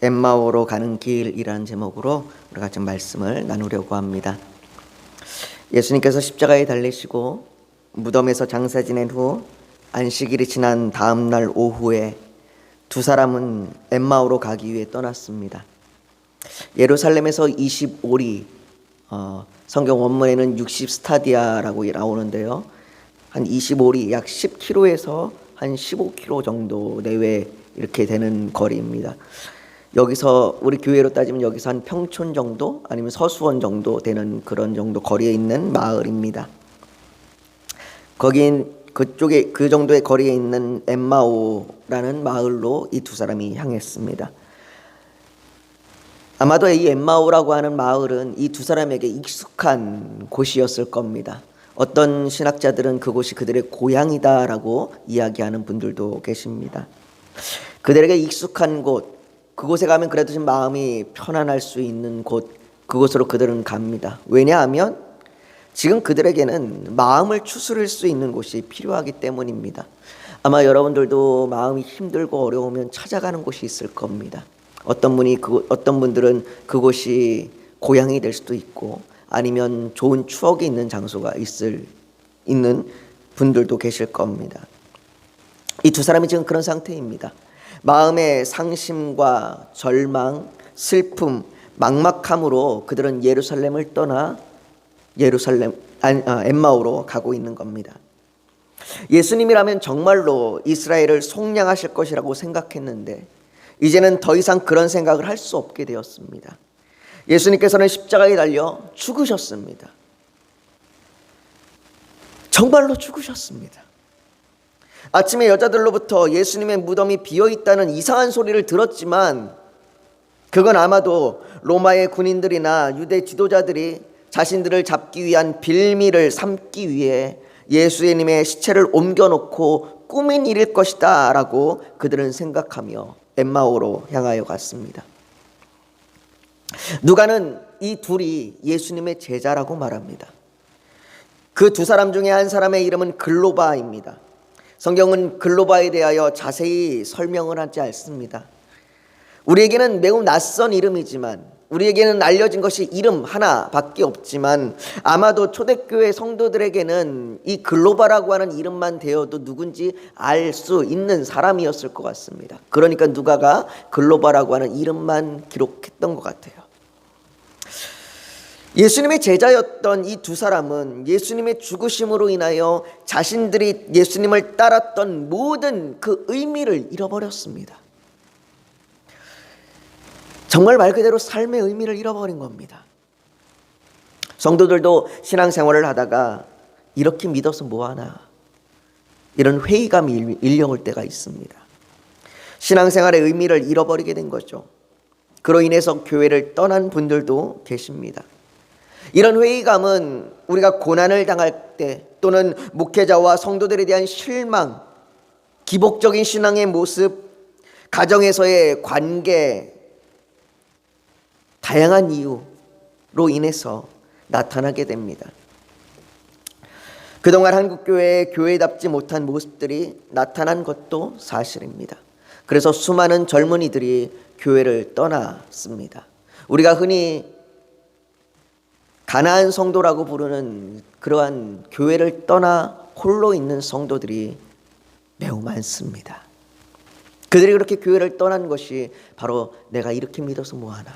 엠마오로 가는 길이라는 제목으로 우리가 좀 말씀을 나누려고 합니다. 예수님께서 십자가에 달리시고 무덤에서 장사 지낸 후 안식일이 지난 다음 날 오후에 두 사람은 엠마오로 가기 위해 떠났습니다. 예루살렘에서 25리, 성경 원문에는 60스타디아라고 나오는데요. 한 25리, 약 10km에서 한 15km 정도 내외 이렇게 되는 거리입니다. 여기서 우리 교회로 따지면 여기서 한 평촌 정도 아니면 서수원 정도 되는 그런 정도 거리에 있는 마을입니다. 거긴 그쪽에 그 정도의 거리에 있는 엠마오라는 마을로 이 두 사람이 향했습니다. 아마도 이 엠마오라고 하는 마을은 이 두 사람에게 익숙한 곳이었을 겁니다. 어떤 신학자들은 그곳이 그들의 고향이다라고 이야기하는 분들도 계십니다. 그들에게 익숙한 곳, 그곳에 가면 그래도 좀 마음이 편안할 수 있는 곳, 그곳으로 그들은 갑니다. 왜냐하면 지금 그들에게는 마음을 추스릴 수 있는 곳이 필요하기 때문입니다. 아마 여러분들도 마음이 힘들고 어려우면 찾아가는 곳이 있을 겁니다. 어떤 분들은 그곳이 고향이 될 수도 있고 아니면 좋은 추억이 있는 장소가 있는 분들도 계실 겁니다. 이 두 사람이 지금 그런 상태입니다. 마음의 상심과 절망, 슬픔, 막막함으로 그들은 예루살렘을 떠나 엠마오로 가고 있는 겁니다. 예수님이라면 정말로 이스라엘을 속량하실 것이라고 생각했는데 이제는 더 이상 그런 생각을 할 수 없게 되었습니다. 예수님께서는 십자가에 달려 죽으셨습니다. 정말로 죽으셨습니다. 아침에 여자들로부터 예수님의 무덤이 비어있다는 이상한 소리를 들었지만 그건 아마도 로마의 군인들이나 유대 지도자들이 자신들을 잡기 위한 빌미를 삼기 위해 예수님의 시체를 옮겨놓고 꾸민 일일 것이다 라고 그들은 생각하며 엠마오로 향하여 갔습니다. 누가는 이 둘이 예수님의 제자라고 말합니다. 그 두 사람 중에 한 사람의 이름은 글로바입니다. 성경은 글로바에 대하여 자세히 설명을 하지 않습니다. 우리에게는 매우 낯선 이름이지만 우리에게는 알려진 것이 이름 하나밖에 없지만 아마도 초대교회 성도들에게는 이 글로바라고 하는 이름만 되어도 누군지 알 수 있는 사람이었을 것 같습니다. 그러니까 누가가 글로바라고 하는 이름만 기록했던 것 같아요. 예수님의 제자였던 이 두 사람은 예수님의 죽으심으로 인하여 자신들이 예수님을 따랐던 모든 그 의미를 잃어버렸습니다. 정말 말 그대로 삶의 의미를 잃어버린 겁니다. 성도들도 신앙생활을 하다가 이렇게 믿어서 뭐하나 이런 회의감이 밀려올 때가 있습니다. 신앙생활의 의미를 잃어버리게 된 거죠. 그로 인해서 교회를 떠난 분들도 계십니다. 이런 회의감은 우리가 고난을 당할 때 또는 목회자와 성도들에 대한 실망, 기복적인 신앙의 모습, 가정에서의 관계, 다양한 이유로 인해서 나타나게 됩니다. 그동안 한국교회의 교회답지 못한 모습들이 나타난 것도 사실입니다. 그래서 수많은 젊은이들이 교회를 떠났습니다. 우리가 흔히 가나안 성도라고 부르는 그러한 교회를 떠나 홀로 있는 성도들이 매우 많습니다. 그들이 그렇게 교회를 떠난 것이 바로 내가 이렇게 믿어서 뭐하나,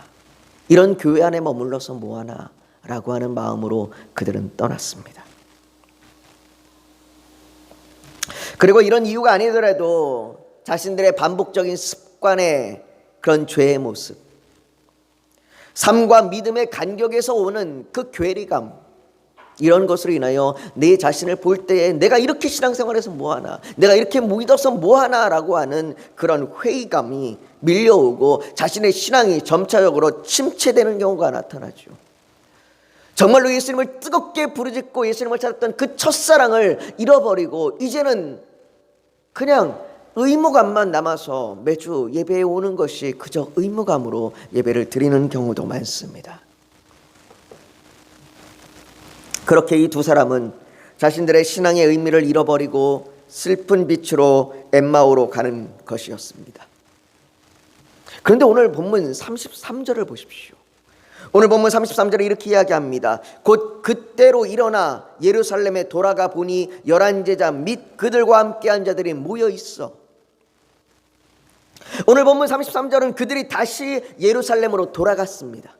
이런 교회 안에 머물러서 뭐하나 라고 하는 마음으로 그들은 떠났습니다. 그리고 이런 이유가 아니더라도 자신들의 반복적인 습관의 그런 죄의 모습, 삶과 믿음의 간격에서 오는 그 괴리감, 이런 것으로 인하여 내 자신을 볼 때에 내가 이렇게 신앙생활에서 뭐하나, 내가 이렇게 믿어서 뭐하나 라고 하는 그런 회의감이 밀려오고 자신의 신앙이 점차적으로 침체되는 경우가 나타나죠. 정말로 예수님을 뜨겁게 부르짖고 예수님을 찾았던 그 첫사랑을 잃어버리고 이제는 그냥 의무감만 남아서 매주 예배에 오는 것이 그저 의무감으로 예배를 드리는 경우도 많습니다. 그렇게 이 두 사람은 자신들의 신앙의 의미를 잃어버리고 슬픈 빛으로 엠마오로 가는 것이었습니다. 그런데 오늘 본문 33절을 보십시오. 오늘 본문 33절에 이렇게 이야기합니다. 곧 그때로 일어나 예루살렘에 돌아가 보니 11 제자 및 그들과 함께한 자들이 모여 있어. 오늘 본문 33절은 그들이 다시 예루살렘으로 돌아갔습니다.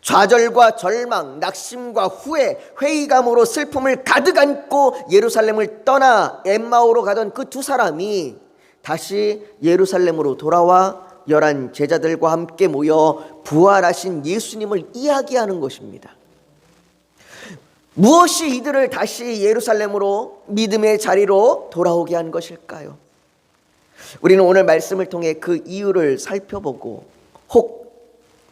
좌절과 절망, 낙심과 후회, 회의감으로 슬픔을 가득 안고 예루살렘을 떠나 엠마오로 가던 그 두 사람이 다시 예루살렘으로 돌아와 11 제자들과 함께 모여 부활하신 예수님을 이야기하는 것입니다. 무엇이 이들을 다시 예루살렘으로 믿음의 자리로 돌아오게 한 것일까요? 우리는 오늘 말씀을 통해 그 이유를 살펴보고, 혹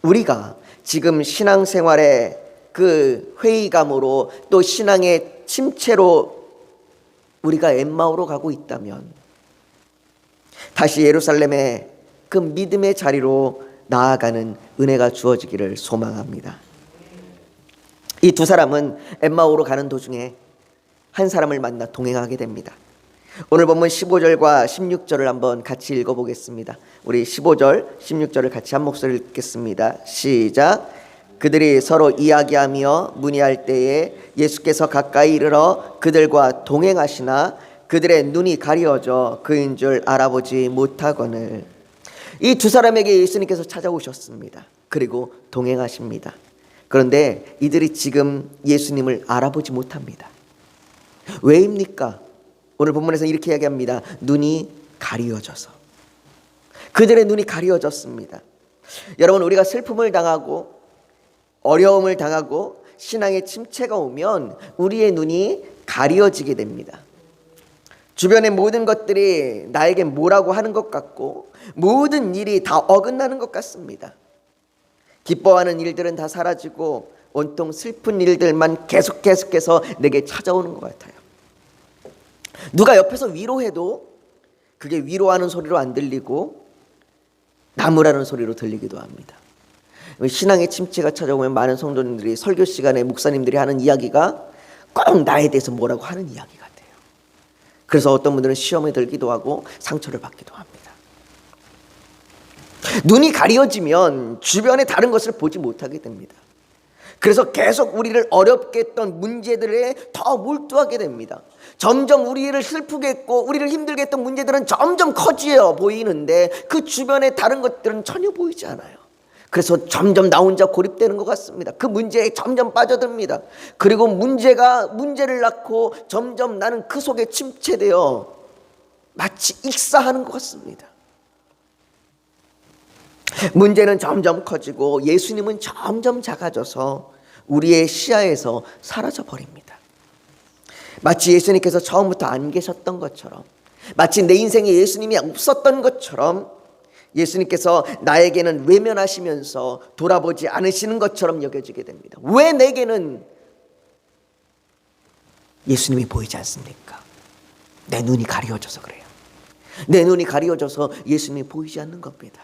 우리가 지금 신앙생활의 그 회의감으로 또 신앙의 침체로 우리가 엠마오로 가고 있다면 다시 예루살렘의 그 믿음의 자리로 나아가는 은혜가 주어지기를 소망합니다. 이 두 사람은 엠마오로 가는 도중에 한 사람을 만나 동행하게 됩니다. 오늘 본문 15절과 16절을 한번 같이 읽어보겠습니다. 우리 15절, 16절을 같이 한 목소리 읽겠습니다. 시작. 그들이 서로 이야기하며 문의할 때에 예수께서 가까이 이르러 그들과 동행하시나 그들의 눈이 가리워져 그인 줄 알아보지 못하거늘. 이 두 사람에게 예수님께서 찾아오셨습니다. 그리고 동행하십니다. 그런데 이들이 지금 예수님을 알아보지 못합니다. 왜입니까? 오늘 본문에서 이렇게 이야기합니다. 눈이 가리워져서. 그들의 눈이 가리워졌습니다. 여러분, 우리가 슬픔을 당하고 어려움을 당하고 신앙의 침체가 오면 우리의 눈이 가리워지게 됩니다. 주변의 모든 것들이 나에게 뭐라고 하는 것 같고 모든 일이 다 어긋나는 것 같습니다. 기뻐하는 일들은 다 사라지고 온통 슬픈 일들만 계속해서 내게 찾아오는 것 같아요. 누가 옆에서 위로해도 그게 위로하는 소리로 안 들리고 나무라는 소리로 들리기도 합니다. 신앙의 침체가 찾아오면 많은 성도님들이 설교 시간에 목사님들이 하는 이야기가 꼭 나에 대해서 뭐라고 하는 이야기 같아요. 그래서 어떤 분들은 시험에 들기도 하고 상처를 받기도 합니다. 눈이 가려지면 주변의 다른 것을 보지 못하게 됩니다. 그래서 계속 우리를 어렵게 했던 문제들에 더 몰두하게 됩니다. 점점 우리를 슬프게 했고 우리를 힘들게 했던 문제들은 점점 커지어 보이는데 그 주변의 다른 것들은 전혀 보이지 않아요. 그래서 점점 나 혼자 고립되는 것 같습니다. 그 문제에 점점 빠져듭니다. 그리고 문제가 문제를 낳고 점점 나는 그 속에 침체되어 마치 익사하는 것 같습니다. 문제는 점점 커지고 예수님은 점점 작아져서 우리의 시야에서 사라져 버립니다. 마치 예수님께서 처음부터 안 계셨던 것처럼, 마치 내 인생에 예수님이 없었던 것처럼 예수님께서 나에게는 외면하시면서 돌아보지 않으시는 것처럼 여겨지게 됩니다. 왜 내게는 예수님이 보이지 않습니까? 내 눈이 가려져서 그래요. 내 눈이 가려져서 예수님이 보이지 않는 겁니다.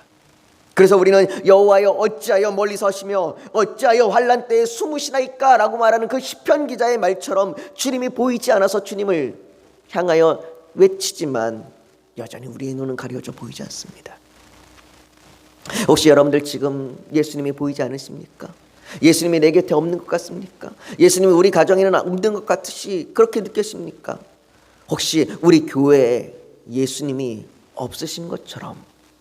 그래서 우리는 여호와여 어찌하여 멀리 서시며 어찌하여 환난 때에 숨으시나이까 라고 말하는 그 시편 기자의 말처럼 주님이 보이지 않아서 주님을 향하여 외치지만 여전히 우리의 눈은 가려져 보이지 않습니다. 혹시 여러분들 지금 예수님이 보이지 않으십니까? 예수님이 내 곁에 없는 것 같습니까? 예수님이 우리 가정에는 없는 것 같으시 그렇게 느끼십니까? 혹시 우리 교회에 예수님이 없으신 것처럼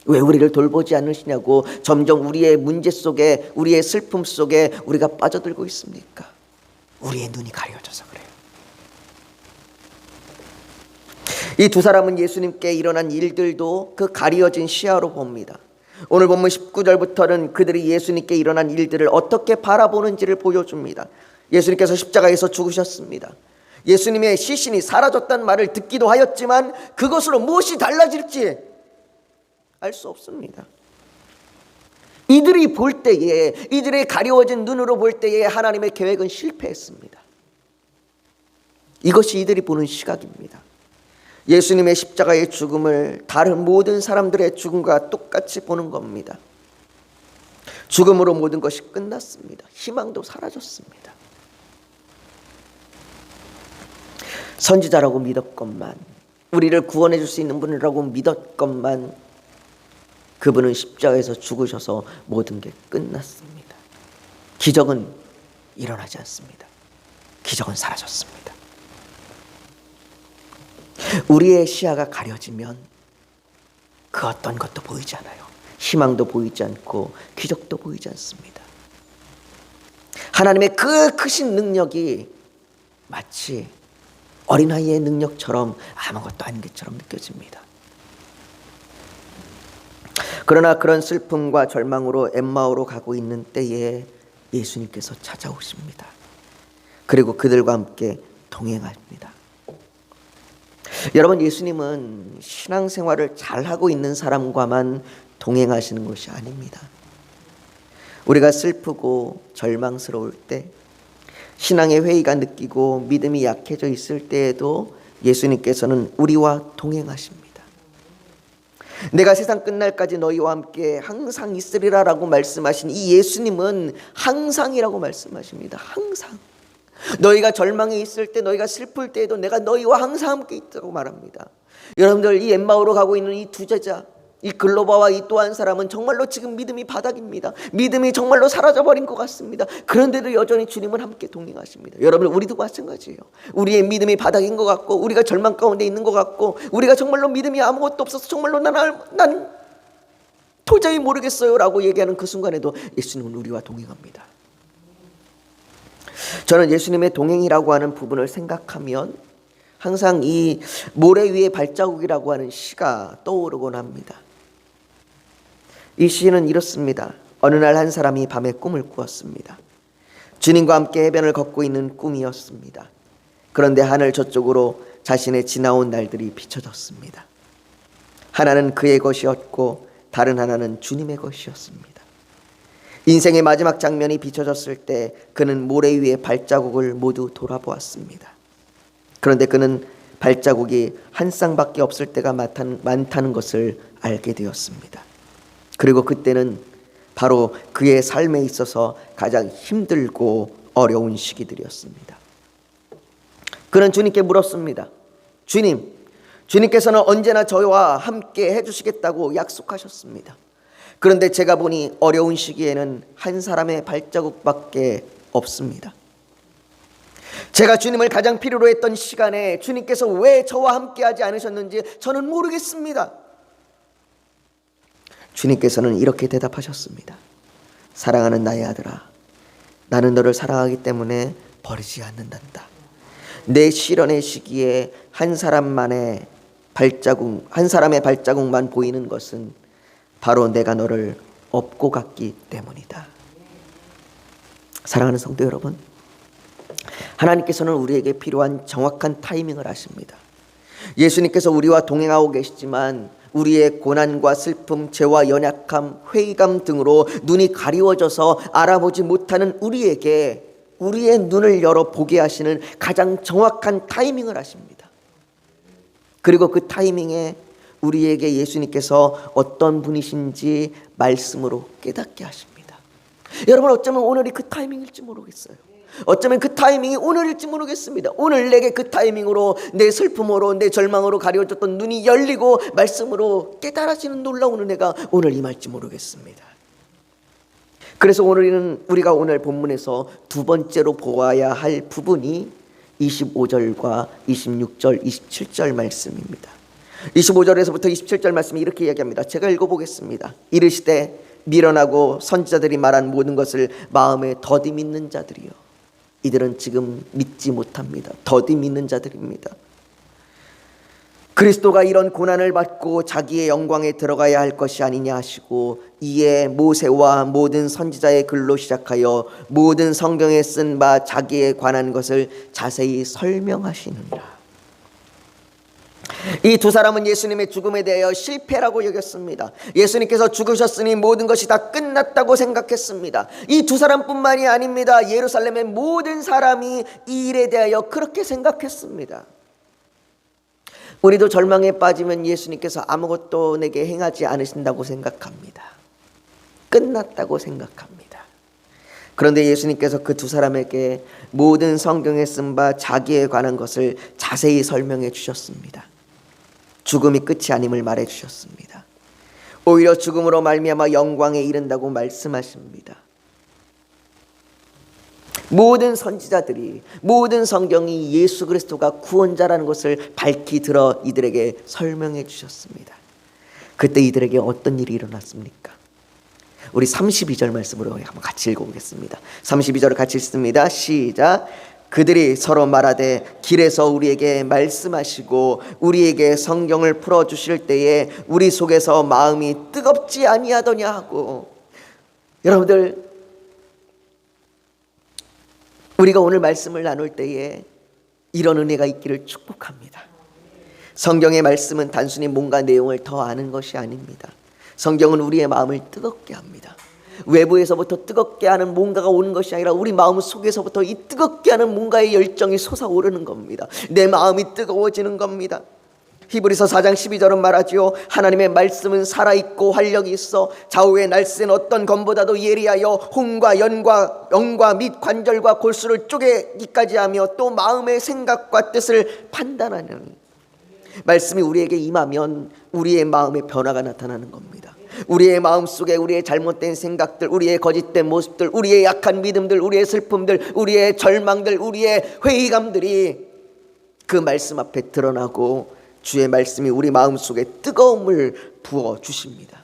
왜 우리를 돌보지 않으시냐고 점점 우리의 문제 속에 우리의 슬픔 속에 우리가 빠져들고 있습니까? 우리의 눈이 가려져서 그래요. 이 두 사람은 예수님께 일어난 일들도 그 가려진 시야로 봅니다. 오늘 본문 19절부터는 그들이 예수님께 일어난 일들을 어떻게 바라보는지를 보여줍니다. 예수님께서 십자가에서 죽으셨습니다. 예수님의 시신이 사라졌다는 말을 듣기도 하였지만 그것으로 무엇이 달라질지 알 수 없습니다. 이들이 볼 때에, 이들의 가려워진 눈으로 볼 때에 하나님의 계획은 실패했습니다. 이것이 이들이 보는 시각입니다. 예수님의 십자가의 죽음을 다른 모든 사람들의 죽음과 똑같이 보는 겁니다. 죽음으로 모든 것이 끝났습니다. 희망도 사라졌습니다. 선지자라고 믿었건만, 우리를 구원해 줄 수 있는 분이라고 믿었건만 그분은 십자가에서 죽으셔서 모든 게 끝났습니다. 기적은 일어나지 않습니다. 기적은 사라졌습니다. 우리의 시야가 가려지면 그 어떤 것도 보이지 않아요. 희망도 보이지 않고 기적도 보이지 않습니다. 하나님의 그 크신 능력이 마치 어린아이의 능력처럼 아무것도 아닌 것처럼 느껴집니다. 그러나 그런 슬픔과 절망으로 엠마오로 가고 있는 때에 예수님께서 찾아오십니다. 그리고 그들과 함께 동행합니다. 여러분, 예수님은 신앙생활을 잘하고 있는 사람과만 동행하시는 것이 아닙니다. 우리가 슬프고 절망스러울 때, 신앙의 회의가 느끼고 믿음이 약해져 있을 때에도 예수님께서는 우리와 동행하십니다. 내가 세상 끝날까지 너희와 함께 항상 있으리라 라고 말씀하신 이 예수님은 항상이라고 말씀하십니다. 항상. 너희가 절망에 있을 때, 너희가 슬플 때에도 내가 너희와 항상 함께 있다고 말합니다. 여러분들, 이 엠마오로 가고 있는 이 두 제자, 이 글로바와 이 또 한 사람은 정말로 지금 믿음이 바닥입니다. 믿음이 정말로 사라져버린 것 같습니다. 그런데도 여전히 주님은 함께 동행하십니다. 여러분, 우리도 마찬가지예요. 우리의 믿음이 바닥인 것 같고, 우리가 절망 가운데 있는 것 같고, 우리가 정말로 믿음이 아무것도 없어서 정말로 난 도저히 모르겠어요 라고 얘기하는 그 순간에도 예수님은 우리와 동행합니다. 저는 예수님의 동행이라고 하는 부분을 생각하면 항상 이 모래 위의 발자국이라고 하는 시가 떠오르곤 합니다. 이 시는 이렇습니다. 어느 날 한 사람이 밤에 꿈을 꾸었습니다. 주님과 함께 해변을 걷고 있는 꿈이었습니다. 그런데 하늘 저쪽으로 자신의 지나온 날들이 비춰졌습니다. 하나는 그의 것이었고 다른 하나는 주님의 것이었습니다. 인생의 마지막 장면이 비춰졌을 때 그는 모래 위의 발자국을 모두 돌아보았습니다. 그런데 그는 발자국이 한 쌍밖에 없을 때가 많다는 것을 알게 되었습니다. 그리고 그때는 바로 그의 삶에 있어서 가장 힘들고 어려운 시기들이었습니다. 그는 주님께 물었습니다. 주님께서는 언제나 저와 함께 해주시겠다고 약속하셨습니다. 그런데 제가 보니 어려운 시기에는 한 사람의 발자국밖에 없습니다. 제가 주님을 가장 필요로 했던 시간에 주님께서 왜 저와 함께 하지 않으셨는지 저는 모르겠습니다. 주님께서는 이렇게 대답하셨습니다. 사랑하는 나의 아들아, 나는 너를 사랑하기 때문에 버리지 않는단다. 내 시련의 시기에 한 사람의 발자국만 보이는 것은 바로 내가 너를 업고 갔기 때문이다. 사랑하는 성도 여러분, 하나님께서는 우리에게 필요한 정확한 타이밍을 아십니다. 예수님께서 우리와 동행하고 계시지만 우리의 고난과 슬픔, 죄와 연약함, 회의감 등으로 눈이 가리워져서 알아보지 못하는 우리에게 우리의 눈을 열어 보게 하시는 가장 정확한 타이밍을 아십니다. 그리고 그 타이밍에 우리에게 예수님께서 어떤 분이신지 말씀으로 깨닫게 하십니다. 여러분, 어쩌면 오늘이 그 타이밍일지 모르겠어요. 어쩌면 그 타이밍이 오늘일지 모르겠습니다. 오늘 내게 그 타이밍으로 내 슬픔으로 내 절망으로 가려졌던 눈이 열리고 말씀으로 깨달아지는 놀라운 은혜가 오늘 임할지 모르겠습니다. 그래서 우리가 오늘 본문에서 두 번째로 보아야 할 부분이 25절과 26절, 27절 말씀입니다. 25절에서부터 27절 말씀이 이렇게 이야기합니다. 제가 읽어보겠습니다. 이르시되 미련하고 선지자들이 말한 모든 것을 마음에 더디 믿는 자들이요. 이들은 지금 믿지 못합니다. 더디 믿는 자들입니다. 그리스도가 이런 고난을 받고 자기의 영광에 들어가야 할 것이 아니냐 하시고 이에 모세와 모든 선지자의 글로 시작하여 모든 성경에 쓴 바 자기에 관한 것을 자세히 설명하시느니라. 이 두 사람은 예수님의 죽음에 대하여 실패라고 여겼습니다. 예수님께서 죽으셨으니 모든 것이 다 끝났다고 생각했습니다. 이 두 사람뿐만이 아닙니다. 예루살렘의 모든 사람이 이 일에 대하여 그렇게 생각했습니다. 우리도 절망에 빠지면 예수님께서 아무것도 내게 행하지 않으신다고 생각합니다. 끝났다고 생각합니다. 그런데 예수님께서 그 두 사람에게 모든 성경에 쓴 바 자기에 관한 것을 자세히 설명해 주셨습니다. 죽음이 끝이 아님을 말해 주셨습니다. 오히려 죽음으로 말미암아 영광에 이른다고 말씀하십니다. 모든 선지자들이, 모든 성경이 예수 그리스도가 구원자라는 것을 밝히 들어 이들에게 설명해 주셨습니다. 그때 이들에게 어떤 일이 일어났습니까? 우리 32절 말씀으로 한번 같이 읽어보겠습니다. 32절을 같이 읽습니다. 시작. 그들이 서로 말하되 길에서 우리에게 말씀하시고 우리에게 성경을 풀어주실 때에 우리 속에서 마음이 뜨겁지 아니하더냐 하고. 여러분들, 우리가 오늘 말씀을 나눌 때에 이런 은혜가 있기를 축복합니다. 성경의 말씀은 단순히 뭔가 내용을 더 아는 것이 아닙니다. 성경은 우리의 마음을 뜨겁게 합니다. 외부에서부터 뜨겁게 하는 뭔가가 오는 것이 아니라 우리 마음 속에서부터 이 뜨겁게 하는 뭔가의 열정이 솟아오르는 겁니다. 내 마음이 뜨거워지는 겁니다. 히브리서 4장 12절은 말하지요. 하나님의 말씀은 살아있고 활력이 있어 좌우의 날쌘 어떤 검보다도 예리하여 혼과 영과 및 관절과 골수를 쪼개기까지 하며 또 마음의 생각과 뜻을 판단하는. 말씀이 우리에게 임하면 우리의 마음의 변화가 나타나는 겁니다. 우리의 마음 속에 우리의 잘못된 생각들, 우리의 거짓된 모습들, 우리의 약한 믿음들, 우리의 슬픔들, 우리의 절망들, 우리의 회의감들이 그 말씀 앞에 드러나고 주의 말씀이 우리 마음 속에 뜨거움을 부어 주십니다.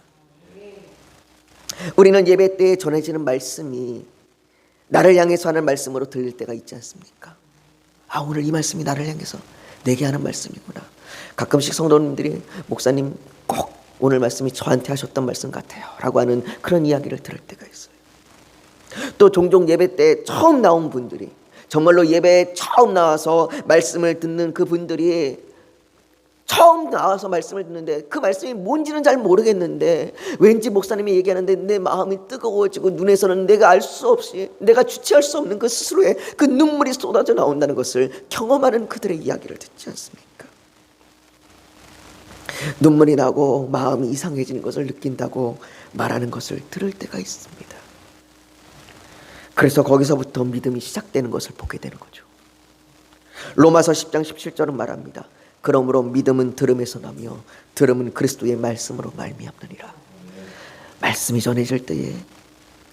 우리는 예배 때에 전해지는 말씀이 나를 향해서 하는 말씀으로 들릴 때가 있지 않습니까? 아, 오늘 이 말씀이 나를 향해서 내게 하는 말씀이구나. 가끔씩 성도님들이 목사님 꼭 오늘 말씀이 저한테 하셨던 말씀 같아요 라고 하는 그런 이야기를 들을 때가 있어요. 또 종종 예배 때 처음 나온 분들이, 정말로 예배에 처음 나와서 말씀을 듣는 그 분들이 처음 나와서 말씀을 듣는데 그 말씀이 뭔지는 잘 모르겠는데 왠지 목사님이 얘기하는데 내 마음이 뜨거워지고 눈에서는 내가 알 수 없이, 내가 주체할 수 없는 그 스스로의 그 눈물이 쏟아져 나온다는 것을 경험하는 그들의 이야기를 듣지 않습니까? 눈물이 나고 마음이 이상해지는 것을 느낀다고 말하는 것을 들을 때가 있습니다. 그래서 거기서부터 믿음이 시작되는 것을 보게 되는 거죠. 로마서 10장 17절은 말합니다. 그러므로 믿음은 들음에서 나며 들음은 그리스도의 말씀으로 말미암느니라. 말씀이 전해질 때에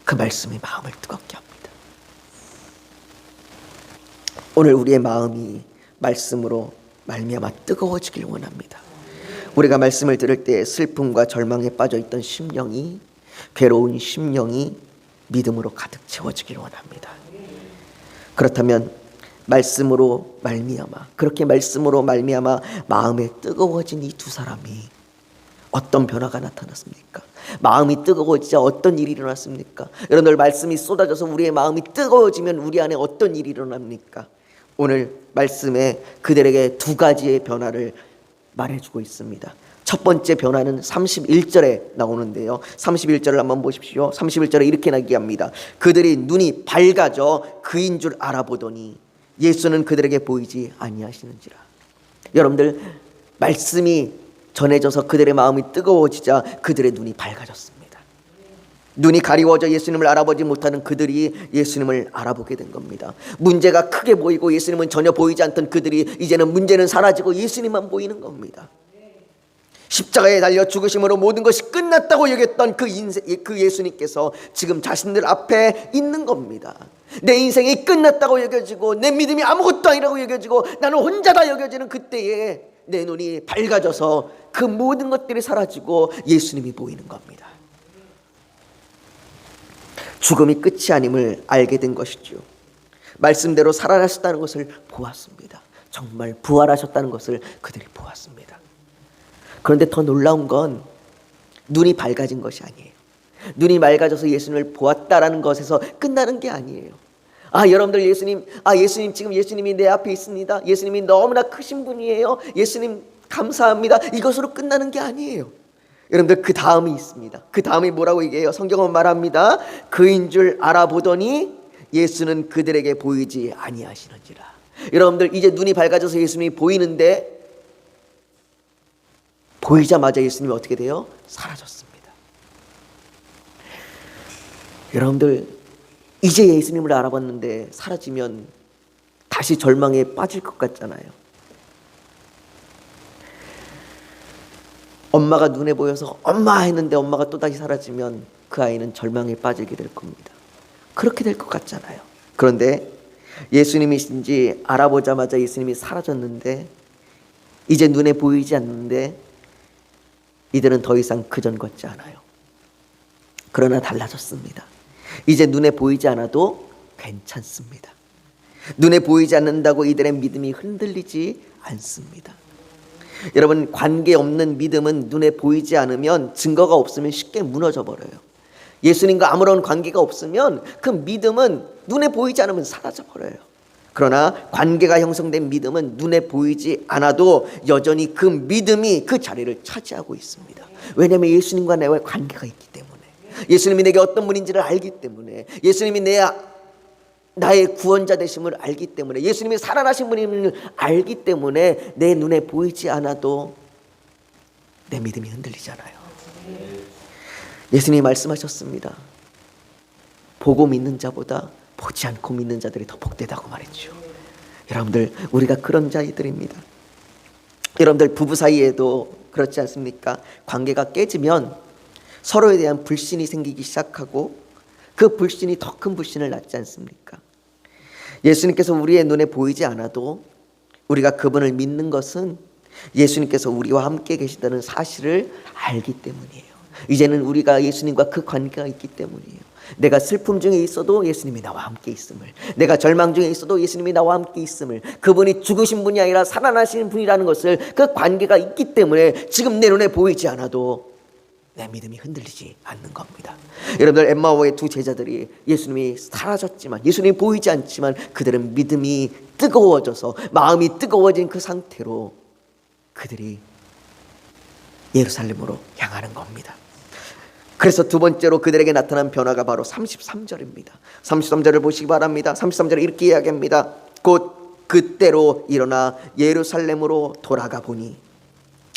그 말씀이 마음을 뜨겁게 합니다. 오늘 우리의 마음이 말씀으로 말미암아 뜨거워지길 원합니다. 우리가 말씀을 들을 때 슬픔과 절망에 빠져있던 심령이, 괴로운 심령이 믿음으로 가득 채워지길 원합니다. 그렇다면 말씀으로 말미암아, 그렇게 말씀으로 말미암아 마음에 뜨거워진 이 두 사람이 어떤 변화가 나타났습니까? 마음이 뜨거워지자 어떤 일이 일어났습니까? 여러분들, 말씀이 쏟아져서 우리의 마음이 뜨거워지면 우리 안에 어떤 일이 일어납니까? 오늘 말씀에 그들에게 두 가지의 변화를 말해주고 있습니다. 첫 번째 변화는 31절에 나오는데요. 31절을 한번 보십시오. 31절에 이렇게 얘기합니다. 그들이 눈이 밝아져 그인 줄 알아보더니 예수는 그들에게 보이지 아니하시는지라. 여러분들, 말씀이 전해져서 그들의 마음이 뜨거워지자 그들의 눈이 밝아졌습니다. 눈이 가리워져 예수님을 알아보지 못하는 그들이 예수님을 알아보게 된 겁니다. 문제가 크게 보이고 예수님은 전혀 보이지 않던 그들이 이제는 문제는 사라지고 예수님만 보이는 겁니다. 십자가에 달려 죽으심으로 모든 것이 끝났다고 여겼던 그 예수님께서 지금 자신들 앞에 있는 겁니다. 내 인생이 끝났다고 여겨지고 내 믿음이 아무것도 아니라고 여겨지고 나는 혼자다 여겨지는 그때에 내 눈이 밝아져서 그 모든 것들이 사라지고 예수님이 보이는 겁니다. 죽음이 끝이 아님을 알게 된 것이죠. 말씀대로 살아나셨다는 것을 보았습니다. 정말 부활하셨다는 것을 그들이 보았습니다. 그런데 더 놀라운 건 눈이 밝아진 것이 아니에요. 눈이 맑아져서 예수님을 보았다라는 것에서 끝나는 게 아니에요. 여러분들, 예수님 지금 예수님이 내 앞에 있습니다. 예수님이 너무나 크신 분이에요. 예수님 감사합니다. 이것으로 끝나는 게 아니에요. 여러분들, 그 다음이 있습니다. 그 다음이 뭐라고 얘기해요? 성경은 말합니다. 그인 줄 알아보더니 예수는 그들에게 보이지 아니하시는지라. 여러분들, 이제 눈이 밝아져서 예수님이 보이는데 보이자마자 예수님이 어떻게 돼요? 사라졌습니다. 여러분들, 이제 예수님을 알아봤는데 사라지면 다시 절망에 빠질 것 같잖아요. 엄마가 눈에 보여서 엄마 했는데 엄마가 또다시 사라지면 그 아이는 절망에 빠지게 될 겁니다. 그렇게 될 것 같잖아요. 그런데 예수님이신지 알아보자마자 예수님이 사라졌는데 이제 눈에 보이지 않는데 이들은 더 이상 그전 같지 않아요. 그러나 달라졌습니다. 이제 눈에 보이지 않아도 괜찮습니다. 눈에 보이지 않는다고 이들의 믿음이 흔들리지 않습니다. 여러분, 관계없는 믿음은 눈에 보이지 않으면, 증거가 없으면 쉽게 무너져 버려요. 예수님과 아무런 관계가 없으면 그 믿음은 눈에 보이지 않으면 사라져 버려요. 그러나 관계가 형성된 믿음은 눈에 보이지 않아도 여전히 그 믿음이 그 자리를 차지하고 있습니다. 왜냐하면 예수님과 나의 관계가 있기 때문에, 예수님이 내게 어떤 분인지를 알기 때문에, 예수님이 나의 구원자 되심을 알기 때문에, 예수님이 살아나신 분임을 알기 때문에 내 눈에 보이지 않아도 내 믿음이 흔들리잖아요. 예수님이 말씀하셨습니다. 보고 믿는 자보다 보지 않고 믿는 자들이 더 복되다고 말했죠. 여러분들, 우리가 그런 자들입니다. 여러분들, 부부 사이에도 그렇지 않습니까? 관계가 깨지면 서로에 대한 불신이 생기기 시작하고 그 불신이 더 큰 불신을 낳지 않습니까? 예수님께서 우리의 눈에 보이지 않아도 우리가 그분을 믿는 것은 예수님께서 우리와 함께 계시다는 사실을 알기 때문이에요. 이제는 우리가 예수님과 그 관계가 있기 때문이에요. 내가 슬픔 중에 있어도 예수님이 나와 함께 있음을, 내가 절망 중에 있어도 예수님이 나와 함께 있음을, 그분이 죽으신 분이 아니라 살아나신 분이라는 것을, 그 관계가 있기 때문에 지금 내 눈에 보이지 않아도 내 믿음이 흔들리지 않는 겁니다. 여러분들, 엠마오의 두 제자들이 예수님이 사라졌지만, 예수님이 보이지 않지만 그들은 믿음이 뜨거워져서, 마음이 뜨거워진 그 상태로 그들이 예루살렘으로 향하는 겁니다. 그래서 두 번째로 그들에게 나타난 변화가 바로 33절입니다. 33절을 보시기 바랍니다. 33절에 이렇게 이야기합니다. 곧 그때로 일어나 예루살렘으로 돌아가 보니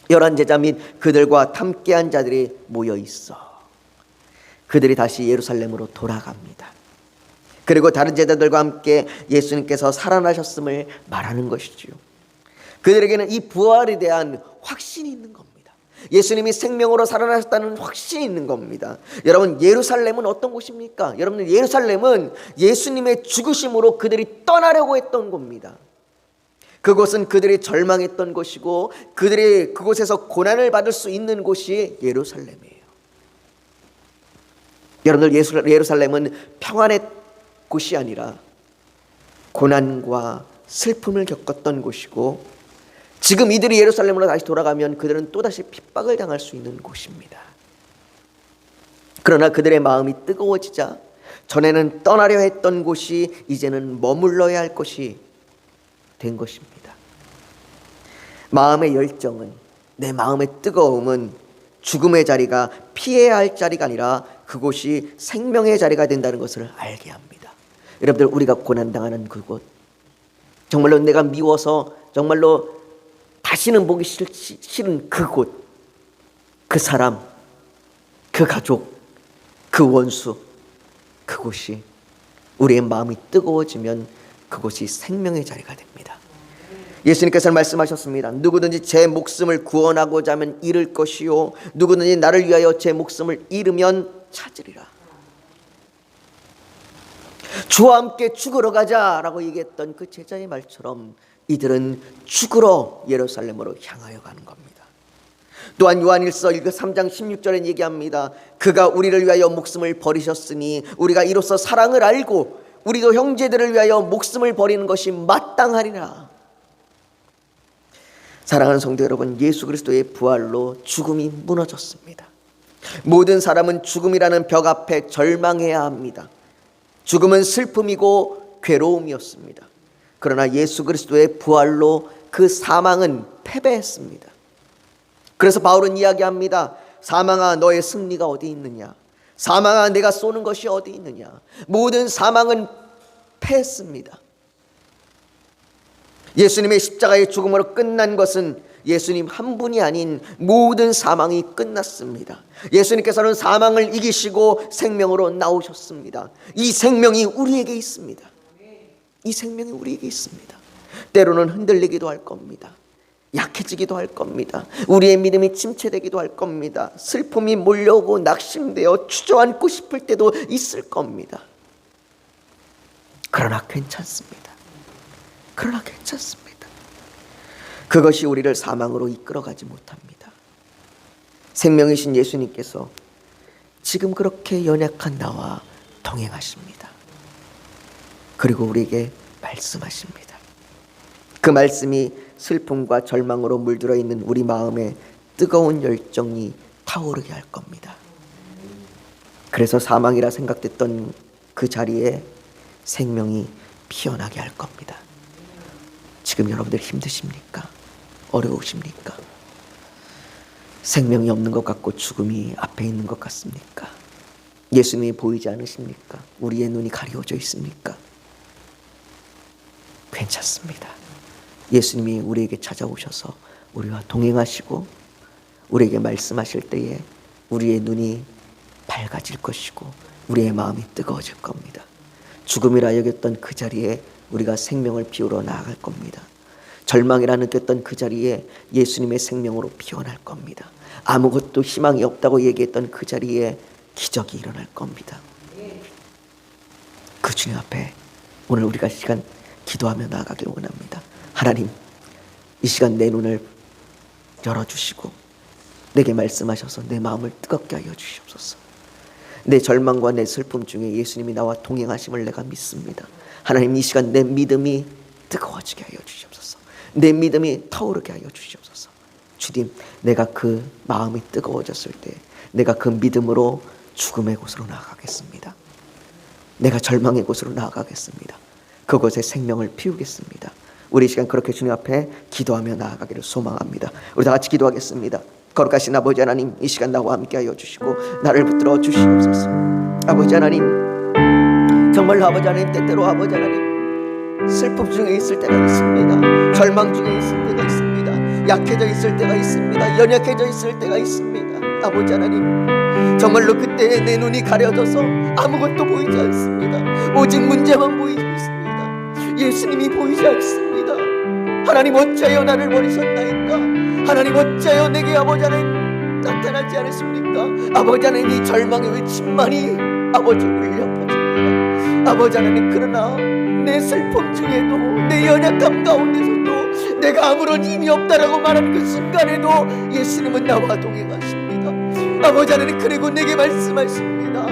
11 제자 및 그들과 함께한 자들이 모여 있어. 그들이 다시 예루살렘으로 돌아갑니다. 그리고 다른 제자들과 함께 예수님께서 살아나셨음을 말하는 것이지요. 그들에게는 이 부활에 대한 확신이 있는 겁니다. 예수님이 생명으로 살아나셨다는 확신이 있는 겁니다. 여러분, 예루살렘은 어떤 곳입니까? 여러분, 예루살렘은 예수님의 죽으심으로 그들이 떠나려고 했던 겁니다. 그곳은 그들이 절망했던 곳이고 그들이 그곳에서 고난을 받을 수 있는 곳이 예루살렘이에요. 여러분들, 예루살렘은 평안의 곳이 아니라 고난과 슬픔을 겪었던 곳이고, 지금 이들이 예루살렘으로 다시 돌아가면 그들은 또다시 핍박을 당할 수 있는 곳입니다. 그러나 그들의 마음이 뜨거워지자 전에는 떠나려 했던 곳이 이제는 머물러야 할 곳이 된 것입니다. 마음의 열정은, 내 마음의 뜨거움은 죽음의 자리가 피해야 할 자리가 아니라 그곳이 생명의 자리가 된다는 것을 알게 합니다. 여러분들, 우리가 고난당하는 그곳, 정말로 내가 미워서 정말로 다시는 보기 싫은 그곳, 그 사람, 그 가족, 그 원수, 그곳이 우리의 마음이 뜨거워지면 그곳이 생명의 자리가 됩니다. 예수님께서는 말씀하셨습니다. 누구든지 제 목숨을 구원하고자 하면 잃을 것이요, 누구든지 나를 위하여 제 목숨을 잃으면 찾으리라. 주와 함께 죽으러 가자라고 얘기했던 그 제자의 말처럼 이들은 죽으러 예루살렘으로 향하여 가는 겁니다. 또한 요한일서 3장 16절에 얘기합니다. 그가 우리를 위하여 목숨을 버리셨으니 우리가 이로써 사랑을 알고 우리도 형제들을 위하여 목숨을 버리는 것이 마땅하리라. 사랑하는 성도 여러분, 예수 그리스도의 부활로 죽음이 무너졌습니다. 모든 사람은 죽음이라는 벽 앞에 절망해야 합니다. 죽음은 슬픔이고 괴로움이었습니다. 그러나 예수 그리스도의 부활로 그 사망은 패배했습니다. 그래서 바울은 이야기합니다. 사망아, 너의 승리가 어디 있느냐? 사망아, 내가 쏘는 것이 어디 있느냐? 모든 사망은 패했습니다. 예수님의 십자가의 죽음으로 끝난 것은 예수님 한 분이 아닌 모든 사망이 끝났습니다. 예수님께서는 사망을 이기시고 생명으로 나오셨습니다. 이 생명이 우리에게 있습니다. 이 생명이 우리에게 있습니다. 때로는 흔들리기도 할 겁니다. 약해지기도 할 겁니다. 우리의 믿음이 침체되기도 할 겁니다. 슬픔이 몰려오고 낙심되어 주저앉고 싶을 때도 있을 겁니다. 그러나 괜찮습니다. 그러나 괜찮습니다. 그것이 우리를 사망으로 이끌어가지 못합니다. 생명이신 예수님께서 지금 그렇게 연약한 나와 동행하십니다. 그리고 우리에게 말씀하십니다. 그 말씀이 슬픔과 절망으로 물들어 있는 우리 마음에 뜨거운 열정이 타오르게 할 겁니다. 그래서 사망이라 생각됐던 그 자리에 생명이 피어나게 할 겁니다. 지금 여러분들 힘드십니까? 어려우십니까? 생명이 없는 것 같고 죽음이 앞에 있는 것 같습니까? 예수님이 보이지 않으십니까? 우리의 눈이 가려져 있습니까? 괜찮습니다. 예수님이 우리에게 찾아오셔서 우리와 동행하시고 우리에게 말씀하실 때에 우리의 눈이 밝아질 것이고 우리의 마음이 뜨거워질 겁니다. 죽음이라 여겼던 그 자리에 우리가 생명을 피우러 나아갈 겁니다. 절망이라 느꼈던 그 자리에 예수님의 생명으로 피어날 겁니다. 아무것도 희망이 없다고 얘기했던 그 자리에 기적이 일어날 겁니다. 그 주님 앞에 오늘 우리가 시간 기도하며 나아가길 원합니다. 하나님, 이 시간 내 눈을 열어주시고 내게 말씀하셔서 내 마음을 뜨겁게 하여 주시옵소서. 내 절망과 내 슬픔 중에 예수님이 나와 동행하심을 내가 믿습니다. 하나님, 이 시간 내 믿음이 뜨거워지게 하여 주시옵소서. 내 믿음이 타오르게 하여 주시옵소서. 주님, 내가 그 마음이 뜨거워졌을 때 내가 그 믿음으로 죽음의 곳으로 나아가겠습니다. 내가 절망의 곳으로 나아가겠습니다. 그곳에 생명을 피우겠습니다. 우리 시간 그렇게 주님 앞에 기도하며 나아가기를 소망합니다. 우리 다 같이 기도하겠습니다. 거룩하신 아버지 하나님, 이 시간 나와 함께 하여 주시고 나를 붙들어 주시옵소서. 아버지 하나님, 정말로 아버지 하나님, 때때로 아버지 하나님 슬픔 중에 있을 때가 있습니다. 절망 중에 있을 때가 있습니다. 약해져 있을 때가 있습니다. 연약해져 있을 때가 있습니다. 아버지 하나님, 정말로 그때에 내 눈이 가려져서 아무것도 보이지 않습니다. 오직 문제만 보이고 있습니다. 예수님이 보이지 않습니다. 하나님, 어찌하여 나를 버리셨나이까? 하나님, 어찌하여 내게 아버지 하나님 나타나지 않으십니까? 아버지 하나님, 이 절망의 외침만이 아버지 울려 퍼집니다. 아버지 하나님, 그러나 내 슬픔 중에도 내 연약함 가운데서도 내가 아무런 힘이 없다라고 말하는 그 순간에도 예수님은 나와 동행하십니다. 아버지 하나님, 그리고 내게 말씀하십니다.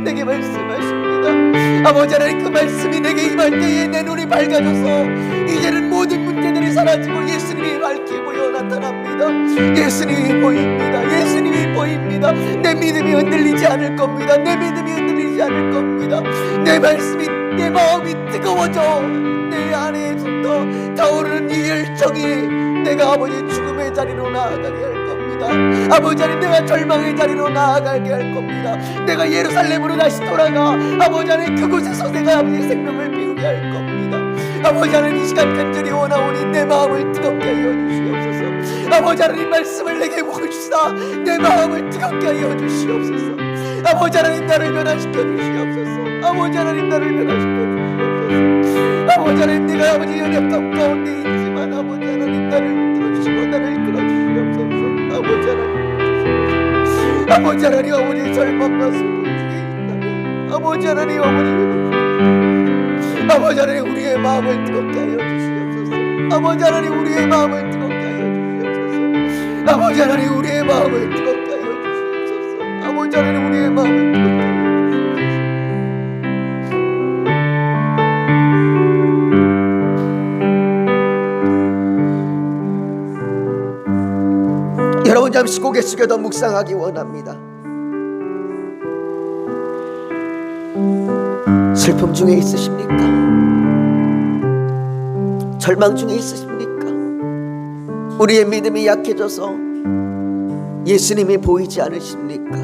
내게 말씀하십니다. 아버지 하나님, 그 말씀이 내게 임할 때에 내 눈이 밝아져서 이제는 모든 문제들이 사라지고 예수님이 밝게 보여 나타납니다. 예수님이 보입니다. 예수님이 보입니다. 내 믿음이 흔들리지 않을 겁니다. 내 믿음이 흔들리지 않을 겁니다. 내 말씀이, 내 마음이 뜨거워져 내 안에서부터 타오르는 이 열정이 내가 아버지 죽음의 자리로 나아가게 할 겁니다. 아버지 하나님, 내가 절망의 자리로 나아가게 할 겁니다. 내가 예루살렘으로 다시 돌아가 아버지 하나님 그곳에서 내가 아버지 생명을 피우게 할 겁니다. 아버지 하나님, 이 시간 간절히 원하오니 내 마음을 뜨겁게 하여 주시옵소서. 아버지 하나님, 말씀을 내게 보시사 내 마음을 뜨겁게 하여 주시옵소서. 아버지 하나님, 나를 변화시켜 주시옵소서. 아버지 하나님, 나를 변화시켜 주시옵소서. 아버지 하나님, 내가 아버지 연약함 가운데 있지만 아버지 하나님, 나를 들어주시고 나를 이끌어주시옵소서. 아버지 하나님, 아버지 하나님, 아버지 절망과 슬픔 중에 있다면 아버지 하나님, 아버지 하나님, 우리의 마음을 뜨겁게 하여 주시옵소서. 아버지 하나님, 우리의 마음을 뜨겁게 하여 주시옵소서. 아버지 하나님, 우리의 마음을 뜨겁게 하여 주시옵소서. 아버지 하나님, 우리의 마음을 뜨겁게 하여 주시옵소서. 여러분, 잠시 고개 숙여도 묵상하기 원합니다. 슬픔 중에 있으십니까? 절망 중에 있으십니까? 우리의 믿음이 약해져서 예수님이 보이지 않으십니까?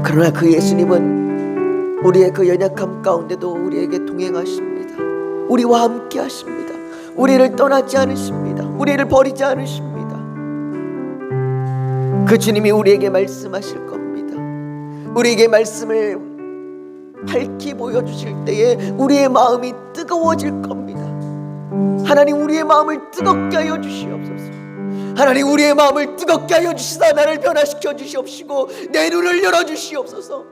그러나 그 예수님은 우리의 그 연약함 가운데도 우리에게 동행하십니다. 우리와 함께 하십니다. 우리를 떠나지 않으십니다. 우리를 버리지 않으십니다. 그 주님이 우리에게 말씀하실 겁니다. 우리에게 말씀을 밝히 보여주실 때에 우리의 마음이 뜨거워질 겁니다. 하나님, 우리의 마음을 뜨겁게 하여 주시옵소서. 하나님, 우리의 마음을 뜨겁게 하여 주시다 나를 변화시켜 주시옵시고 내 눈을 열어 주시옵소서.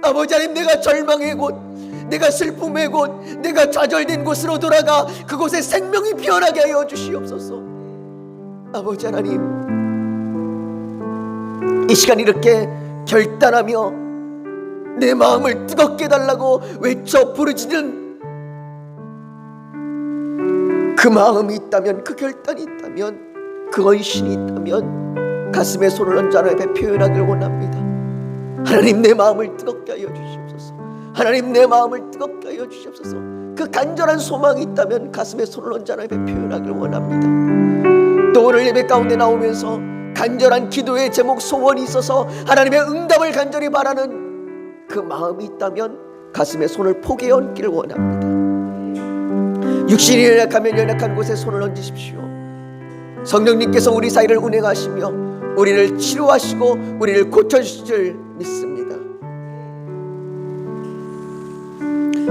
아버지 하나님, 내가 절망의 곳, 내가 슬픔의 곳, 내가 좌절된 곳으로 돌아가 그곳에 생명이 피어나게 하여 주시옵소서. 아버지 하나님, 이 시간 이렇게 결단하며 내 마음을 뜨겁게 달라고 외쳐 부르짖는 그 마음이 있다면, 그 결단이 있다면, 그 헌신이 있다면 가슴에 손을 얹어 하나님 앞에 표현하길 원합니다. 하나님, 내 마음을 뜨겁게 하여 주시옵소서. 하나님, 내 마음을 뜨겁게 하여 주시옵소서. 그 간절한 소망이 있다면 가슴에 손을 얹어 하나님 앞에 표현하길 원합니다. 또 오늘 예배 가운데 나오면서 간절한 기도의 제목, 소원이 있어서 하나님의 응답을 간절히 바라는 그 마음이 있다면 가슴에 손을 포개에 얹기를 원합니다. 육신이 연약하면 연약한 곳에 손을 얹으십시오. 성령님께서 우리 사이를 운행하시며 우리를 치료하시고 우리를 고쳐주실 줄 믿습니다.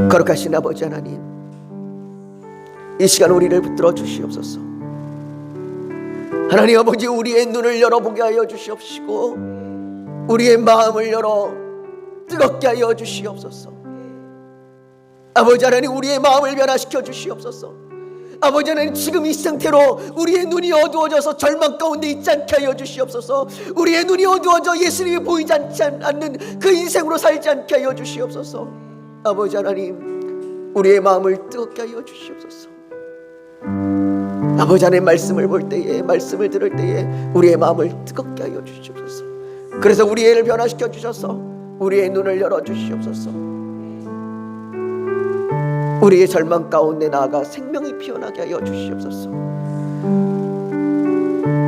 거룩하신 아버지 하나님, 이 시간 우리를 붙들어 주시옵소서. 하나님 아버지, 우리의 눈을 열어보게 하여 주시옵시고 우리의 마음을 열어 뜨겁게 하여 주시옵소서. 아버지 하나님, 우리의 마음을 변화시켜 주시옵소서. 아버지 하나님, 지금 이 상태로 우리의 눈이 어두워져서 절망 가운데 있지 않게 하여 주시옵소서. 우리의 눈이 어두워져 예수님이 보이지 않는 그 인생으로 살지 않게 하여 주시옵소서. 아버지 하나님, 우리의 마음을 뜨겁게 하여 주시옵소서. 아버지 하나님, 말씀을 볼 때에, 말씀을 들을 때에 우리의 마음을 뜨겁게 하여 주시옵소서. 그래서 우리의 애를 변화시켜 주셔서 우리의 눈을 열어 주시옵소서. 우리의 절망 가운데 나아가 생명이 피어나게 하여 주시옵소서.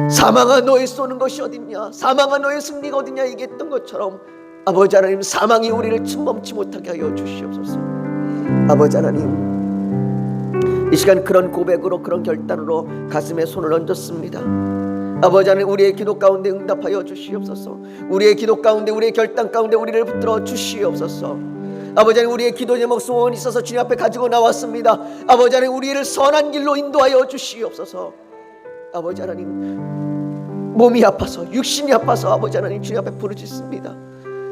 사망아, 너의 쏘는 것이 어딨냐, 사망아, 너의 승리가 어딨냐 얘기했던 것처럼 아버지 하나님, 사망이 우리를 침범치 못하게 하여 주시옵소서. 아버지 하나님, 이 시간 그런 고백으로, 그런 결단으로 가슴에 손을 얹었습니다. 아버지 하나님, 우리의 기도 가운데 응답하여 주시옵소서. 우리의 기도 가운데, 우리의 결단 가운데 우리를 붙들어 주시옵소서. 아버지 하나님, 우리의 기도 제목, 소원이 있어서 주님 앞에 가지고 나왔습니다. 아버지 하나님, 우리를 선한 길로 인도하여 주시옵소서. 아버지 하나님, 몸이 아파서, 육신이 아파서 아버지 하나님 주님 앞에 부르짖습니다.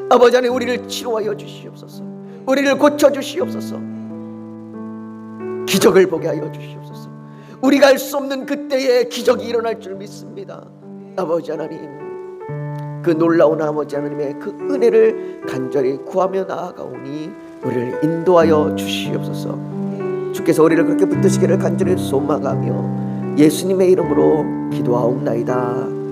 아버지 하나님, 우리를 치료하여 주시옵소서. 우리를 고쳐 주시옵소서. 기적을 보게 하여 주시옵소서. 우리가 알 수 없는 그때에 기적이 일어날 줄 믿습니다. 아버지 하나님, 그 놀라운 아버지 하나님의 그 은혜를 간절히 구하며 나아가오니 우리를 인도하여 주시옵소서. 주께서 우리를 그렇게 붙드시기를 간절히 소망하며 예수님의 이름으로 기도하옵나이다.